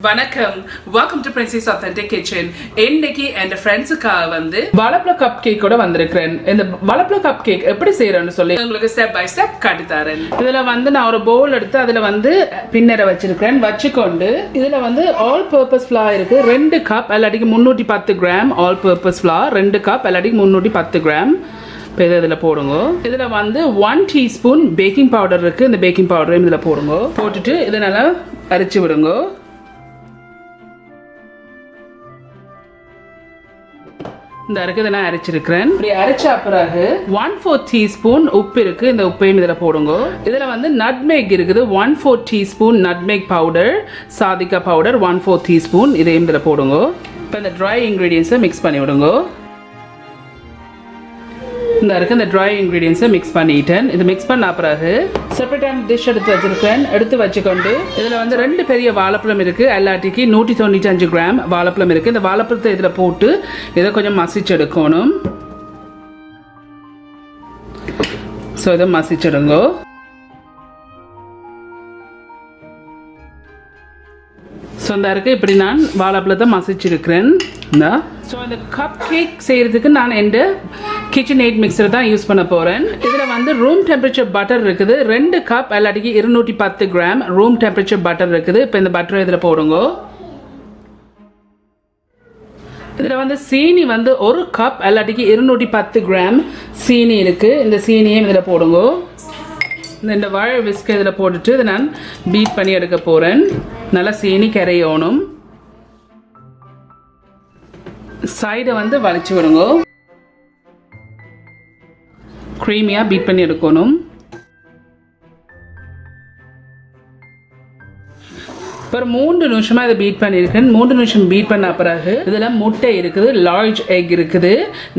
வணக்கம், welcome to Princy's Authentic Kitchen. இன்னைக்கு என் ஃப்ரெண்ட்ஸுக்காக வந்து வாழைப்பழ கப் கேக்கோட வந்திருக்கிறேன். இந்த வாழைப்பழ கப் கேக் எப்படி செய்யறேன்னு சொல்லி உங்களுக்கு ஸ்டெப் பை ஸ்டெப் காட்டி தரேன். இதுல வந்து நான் ஒரு பவுல் எடுத்து அதுல வந்து பின்னரை வச்சிருக்கிறேன். வச்சுக்கொண்டு இதுல வந்து ஆல் பர்பஸ் ஃப்ளார் இருக்கு 2 கப் எல்லாட்டிக்கு 310 gram all purpose flour 2 cup எல்லாட்டிக்கு 310 கிராம். இதில் போடுங்க. இதில் வந்து 1 டீஸ்பூன் பேக்கிங் பவுடர் இருக்கு. இந்த பேக்கிங் பவுடரையும் இதில் போடுங்க. போட்டுட்டு இதை நல்லா அரைச்சி விடுங்க. இந்த அரைக்கதை நான் அரைச்சிருக்கிறேன். இப்படி அரைச்ச பிறகு 1/4 டீஸ்பூன் உப்பு இருக்கு. இந்த உப்பையும் இதில் போடுங்க. இதில் வந்து நட்மேக் இருக்குது 1/4 டீஸ்பூன் நட்மேக் பவுடர், சாதிக்கா பவுடர் 1/4 டீஸ்பூன் இதையும் இதில் போடுங்க. இப்போ இந்த ட்ரை இன்க்ரீடியன்ஸை மிக்ஸ் பண்ணி விடுங்க. இந்த இருக்க இந்த ட்ரை இன்க்ரீடியன்ஸை மிக்ஸ் பண்ணிட்டேன். இது மிக்ஸ் பண்ண பிறகு செப்பரேட்டான டிஷ் எடுத்து வச்சிருக்கேன். எடுத்து வச்சுக்கொண்டு இதில் வந்து 2 பெரிய வாழைப்பழம் இருக்குது. எல்லாட்டிக்கு 195 கிராம் வாழைப்பழம் இருக்குது. இந்த வாழைப்பழத்தை இதில் போட்டு இதை கொஞ்சம் மசிச்சு எடுக்கணும். ஸோ இதை மசிச்சிடுங்க. ஸோ இந்த இருக்குது இப்படி நான் வாழைப்பழத்தை மசிச்சிருக்கிறேன். ஸோ இந்த கப் கேக் செய்கிறதுக்கு நான் எந்த கிச்சன் எய்ட் மிக்சர் தான் யூஸ் பண்ண போகிறேன். இதில் வந்து ரூம் டெம்பரேச்சர் பட்டர் இருக்குது. 2 கப் எல்லாட்டிக்கு 210 கிராம் ரூம் டெம்பரேச்சர் பட்டர் இருக்குது. இப்போ இந்த பட்டரை இதில் போடுங்க. இதில் வந்து சீனி வந்து 1 கப் எல்லாட்டிக்கு 210 கிராம் சீனி இருக்குது. இந்த சீனியும் இதில் போடுங்க. இந்த வாழை விஸ்கை இதில் போட்டுட்டு இதை நான் பீட் பண்ணி எடுக்க போகிறேன். நல்லா சீனி கரையணும். சைடை வந்து வளைச்சி விடுங்க. க்ரீமியாக பீட் பண்ணி எடுக்கணும். இப்போ 3 நிமிஷமாக இதை பீட் பண்ணியிருக்கேன். 3 நிமிஷம் பீட் பண்ண பிறகு இதில் முட்டை இருக்குது, லார்ஜ் எக் இருக்குது.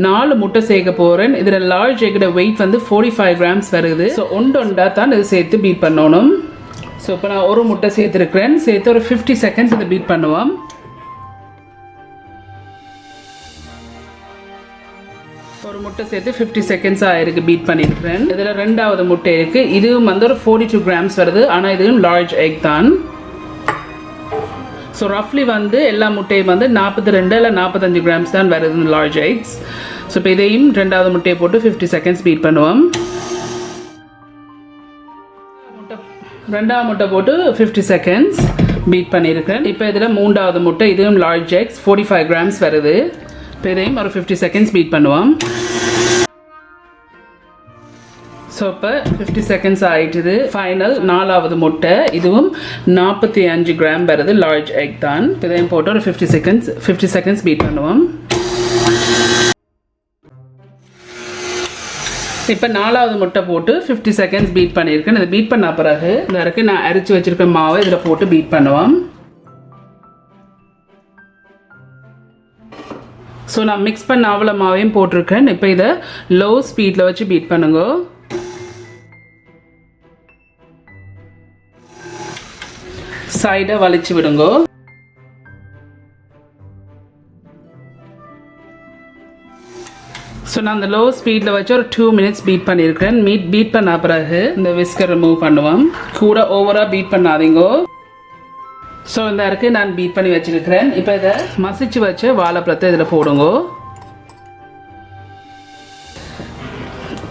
4 முட்டை சேர்க்க போகிறேன். இதில் லார்ஜ் எக்கோட வெயிட் வந்து 45 கிராம்ஸ் வருது. ஸோ ஒண்டா தான் இது சேர்த்து பீட் பண்ணணும். ஸோ இப்போ நான் ஒரு முட்டை சேர்த்துருக்கிறேன். சேர்த்து ஒரு 50 செகண்ட்ஸ் இதை பீட் பண்ணுவோம். ஒரு முட்டை சேர்த்து 50 செகண்ட்ஸ் ஆயிருக்கு பீட் பண்ணியிருக்கிறேன். இதில் 2வது முட்டை இருக்குது. இதுவும் வந்து ஒரு 42 கிராம்ஸ் வருது. ஆனால் இதுவும் லார்ஜ் எக் தான். ஸோ ரஃப்லி வந்து எல்லா முட்டையும் வந்து 42 இல்லை 45 கிராம்ஸ் தான் வருது லார்ஜ் எக்ஸ். ஸோ இப்போ இதையும் 2வது முட்டையை போட்டு 50 செகண்ட்ஸ் பீட் பண்ணுவோம். 2வது முட்டை போட்டு 50 செகண்ட்ஸ் பீட் பண்ணியிருக்கேன். இப்போ இதில் 3வது முட்டை, இதுவும் லார்ஜ் எக்ஸ் 45 கிராம்ஸ் வருது. இப்போ இதையும் ஒரு 50 செகண்ட்ஸ் பீட் பண்ணுவோம். ஸோ இப்போ 50 செகண்ட்ஸ் ஆகிட்டுது. ஃபைனல் 4வது முட்டை, இதுவும் 45 கிராம் வருது, லார்ஜ் எக் தான். இதையும் போட்டு ஒரு 50 செகண்ட்ஸ் பீட் பண்ணுவோம். இப்போ 4வது முட்டை போட்டு 50 செகண்ட்ஸ் பீட் பண்ணியிருக்கேன். இதை பீட் பண்ண பிறகு இந்த வரைக்கும் நான் அரைச்சி வச்சிருக்க மாவை இதில் போட்டு பீட் பண்ணுவோம். ஸோ நான் மிக்ஸ் பண்ண அவ்வளோ மாவையும் போட்டிருக்கேன். இப்போ இதை லோ ஸ்பீடில் வச்சு பீட் பண்ணுங்க. சைடை வலிச்சு விடுங்க. ஸோ நான் அந்த லோ ஸ்பீடில் வச்சு ஒரு 2 மினிட்ஸ் பீட் பண்ணியிருக்கிறேன். பீட் பண்ண பிறகு இந்த விஸ்கர் ரிமூவ் பண்ணுவோம். கூட ஓவராக பீட் பண்ணாதீங்க. ஸோ இந்த இருக்கு நான் பீட் பண்ணி வச்சிருக்கிறேன். இப்போ இதை மசிச்சு வச்ச வாழைப்பழத்தை இதில் போடுங்க.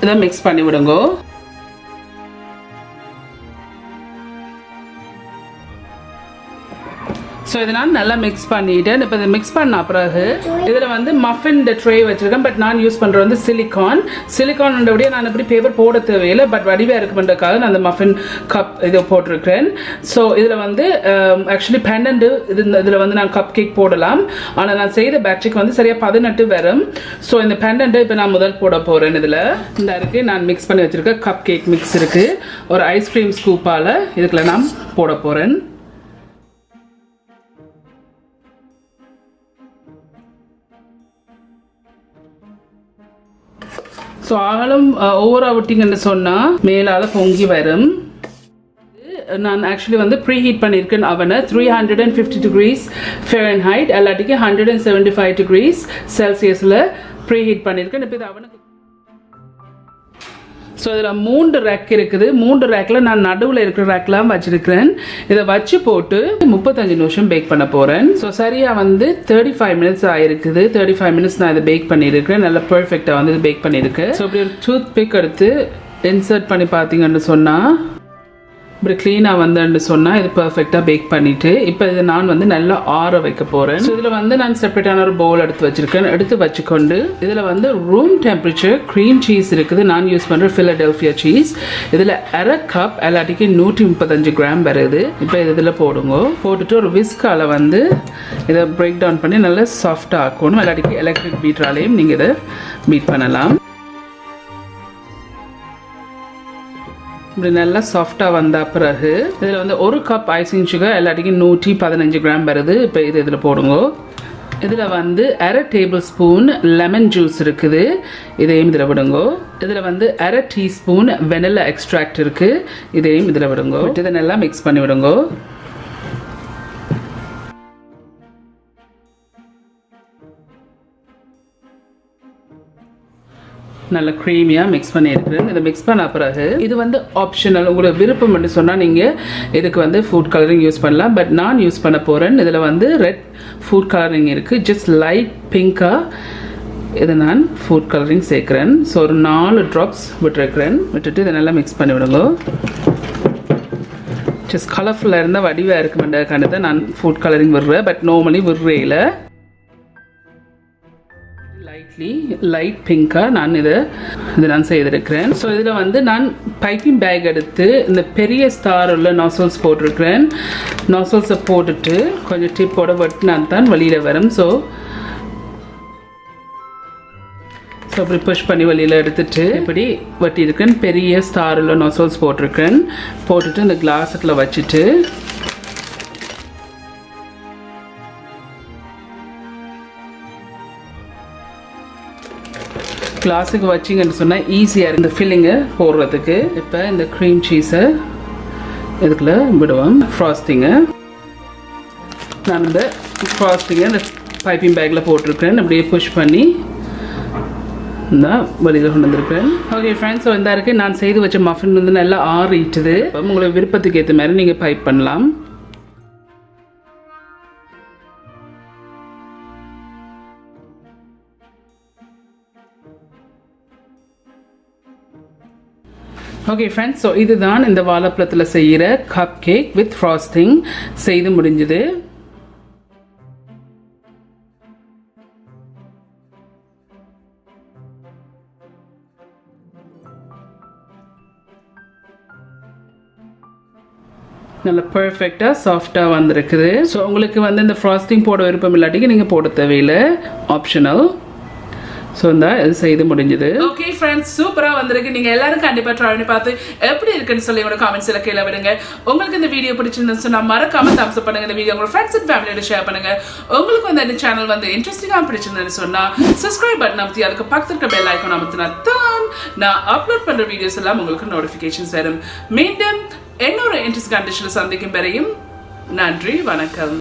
இதை மிக்ஸ் பண்ணி விடுங்க. ஸோ இதை நான் நல்லா மிக்ஸ் பண்ணிட்டேன். இப்போ இதை மிக்ஸ் பண்ண பிறகு இதில் வந்து மஃபின் ட்ரே வச்சுருக்கேன். பட் நான் யூஸ் பண்ணுறது வந்து சிலிக்கானோட நான் இப்படி பேப்பர் போட தேவையில்லை. பட் வடிவாக இருக்குன்றதுக்காக நான் அந்த மஃபின் கப் இதை போட்டிருக்கிறேன். ஸோ இதில் வந்து ஆக்சுவலி 12 இதில் வந்து நான் கப் கேக் போடலாம். ஆனால் நான் செய்த பேட்சுக்கு வந்து சரியாக 18 வரும். ஸோ இந்த 12 இப்போ நான் முதல் போட போகிறேன். இதில் இந்த இருக்குது நான் மிக்ஸ் பண்ணி வச்சுருக்கேன் கப் கேக் மிக்ஸ் இருக்குது. ஒரு ஐஸ்கிரீம் ஸ்கூப்பால் இதுக்குள்ள நான் போட போகிறேன். ஸோ அகலம் ஓவராக விட்டிங்கன்னு சொன்னால் மேலால் பொங்கி வரும். நான் ஆக்சுவலி வந்து ப்ரீஹீட் பண்ணியிருக்கேன் அவனை 350 degrees Fahrenheit எல்லாட்டிக்கு 175 degrees Celsiusல ப்ரீஹீட் பண்ணியிருக்கேன். இப்போ இது அவனுக்கு ஸோ இதில் 3 ரேக் இருக்குது. 3 ரேக்கில் நான் நடுவில் இருக்கிற ரேக்லாம் வச்சுருக்கிறேன். இதை வச்சு போட்டு 35 நிமிஷம் பேக் பண்ண போகிறேன். ஸோ சரியாக வந்து 35 மினிட்ஸ் ஆகிருக்குது. 35 மினிட்ஸ் நான் இதை பேக் பண்ணியிருக்கிறேன். நல்லா பர்ஃபெக்டாக வந்து இது பேக் பண்ணியிருக்கேன். ஸோ இப்படி ஒரு டூத் பிக் எடுத்து இன்சர்ட் பண்ணி பார்த்தீங்கன்னு சொன்னால் இப்படி க்ளீனாக வந்துன்னு சொன்னால் இது பர்ஃபெக்டாக பேக் பண்ணிவிட்டு இப்போ இதை நான் வந்து நல்லா ஆற வைக்க போகிறேன். ஸோ இதில் வந்து நான் செப்பரேட்டான ஒரு பவுல் எடுத்து வச்சுருக்கேன். எடுத்து வச்சுக்கொண்டு இதில் வந்து ரூம் டெம்பரேச்சர் க்ரீம் சீஸ் இருக்குது. நான் யூஸ் பண்ணுற ஃபிலடெல்ஃபியா சீஸ். இதில் அரை கப் எல்லாட்டிக்கு 135 கிராம் வருது. இப்போ இதில் போடுங்க. போட்டுட்டு ஒரு விஸ்கால வந்து இதை பிரேக் டவுன் பண்ணி நல்லா சாஃப்டாக ஆக்கணும். எல்லாட்டிக்கு எலக்ட்ரிக் பீட்டராலையும் நீங்கள் இதை பீட் பண்ணலாம். இப்படி நல்லா சாஃப்டாக வந்த பிறகு இதில் வந்து 1 கப் ஐசிங் சுகர் எல்லாட்டிக்கும் 115 கிராம் வருது. இப்போ இதில் போடுங்க. இதில் வந்து அரை டேபிள் ஸ்பூன் லெமன் ஜூஸ் இருக்குது. இதையும் இதில் விடுங்க. இதில் வந்து அரை டீஸ்பூன் வெனிலா எக்ஸ்ட்ராக்ட் இருக்குது. இதையும் இதில் விடுங்க. இதை நல்லா மிக்ஸ் பண்ணி விடுங்க. நல்லா க்ரீமியாக மிக்ஸ் பண்ணியிருக்கிறேன். இதை மிக்ஸ் பண்ண பிறகு இது வந்து ஆப்ஷனல். உங்களுக்கு விருப்பம் என்று சொன்னால் நீங்கள் இதுக்கு வந்து ஃபுட் கலரிங் யூஸ் பண்ணலாம். பட் நான் யூஸ் பண்ண போகிறேன். இதில் வந்து ரெட் ஃபுட் கலரிங் இருக்குது. ஜஸ்ட் லைட் பிங்காக இதை நான் ஃபுட் கலரிங் சேர்க்குறேன். ஸோ ஒரு 4 ட்ராப்ஸ் விட்டுருக்கிறேன். விட்டுட்டு இதை நல்லா மிக்ஸ் பண்ணி விடுங்க. ஜஸ்ட் கலர்ஃபுல்லாக இருந்தால் வடிவாக இருக்குமெண்டக்கானதை நான் ஃபுட் கலரிங் விடுறேன். பட் நார்மலி விடுறையில் லைட் பிங்காக நான் இதை நான் செய்திருக்கிறேன். ஸோ இதில் வந்து நான் பைப்பிங் பேக் எடுத்து இந்த பெரிய ஸ்டார் உள்ள நாசல்ஸ் போட்டிருக்கிறேன். நாசல்ஸை போட்டுட்டு கொஞ்சம் டிப்போட வெட்டினா தான் வெளியில் வரும். ஸோ அப்படி புஷ் பண்ணி வெளியில் எடுத்துட்டு இப்படி வெட்டியிருக்கேன். பெரிய ஸ்டார் உள்ள நாசல்ஸ் போட்டிருக்கேன். போட்டுட்டு இந்த கிளாஸில் வச்சுட்டு கிளாஸுக்கு வச்சிங்கன்னு சொன்னால் ஈஸியாக இந்த ஃபில்லிங்கை போடுறதுக்கு. இப்போ இந்த க்ரீம் சீஸை இதுக்குள்ள விடுவோம். ஃப்ராஸ்டிங்கை நான் இந்த ஃப்ராஸ்டிங்கை இந்த பைப்பிங் பேக்கில் போட்டிருக்கிறேன். அப்படியே புஷ் பண்ணி தான் வெளியில் கொண்டு வந்திருக்கிறேன். ஓகே ஃப்ரெண்ட்ஸ், ஸோ இந்த இருக்குது நான் செய்து வச்ச மஃபின் வந்து நல்லா ஆறிட்டுது. உங்களுக்கு விருப்பத்துக்கு ஏற்ற மாதிரி நீங்கள் பைப் பண்ணலாம். ஓகே ஃப்ரெண்ட்ஸ், ஸோ இதுதான் இந்த வாழைப்பழத்தில் செய்கிற கப் கேக் வித் ஃப்ராஸ்டிங் செய்து முடிஞ்சுது. நல்லா பர்ஃபெக்டாக சாஃப்டாக வந்திருக்குது. ஸோ உங்களுக்கு வந்து இந்த ஃப்ராஸ்டிங் போட விருப்பம் இல்லாட்டிக்கு நீங்கள் போட தேவையில்லை, ஆப்ஷனல். ஸோ இந்த இது செய்து முடிஞ்சது. ஓகே ஃப்ரெண்ட்ஸ், சூப்பராக வந்திருக்கு. நீங்கள் எல்லாரும் கண்டிப்பாக ட்ரை பண்ணி பார்த்து எப்படி இருக்குன்னு சொல்லி உங்களோட காமெண்ட்ஸில் கீழே விடுங்க. உங்களுக்கு இந்த வீடியோ பிடிச்சிருந்துன்னு சொன்னால் மறக்காம தம்ஸ் அப் பண்ணுங்க. இந்த வீடியோ உங்களோட ஃப்ரெண்ட்ஸ் அண்ட் ஃபேமிலியோட ஷேர் பண்ணுங்க. உங்களுக்கு வந்து இந்த சேனல் வந்து இன்ட்ரெஸ்டிங்காக பிடிச்சிருந்ததுன்னு சொன்னால் சப்ஸ்கிரைப் பட்டன் அமுத்தி அதுக்கு பக்கத்தில் இருக்க பெல் ஐக்கான் அமுத்தினா தான் நான் அப்லோட் பண்ணுற வீடியோஸ் எல்லாம் உங்களுக்கு நோட்டிஃபிகேஷன்ஸ் வரும். மீண்டும் இன்னொரு இன்ட்ரெஸ்ட் கண்டிஷனில் சந்திக்கும் வரையும் நன்றி, வணக்கம்.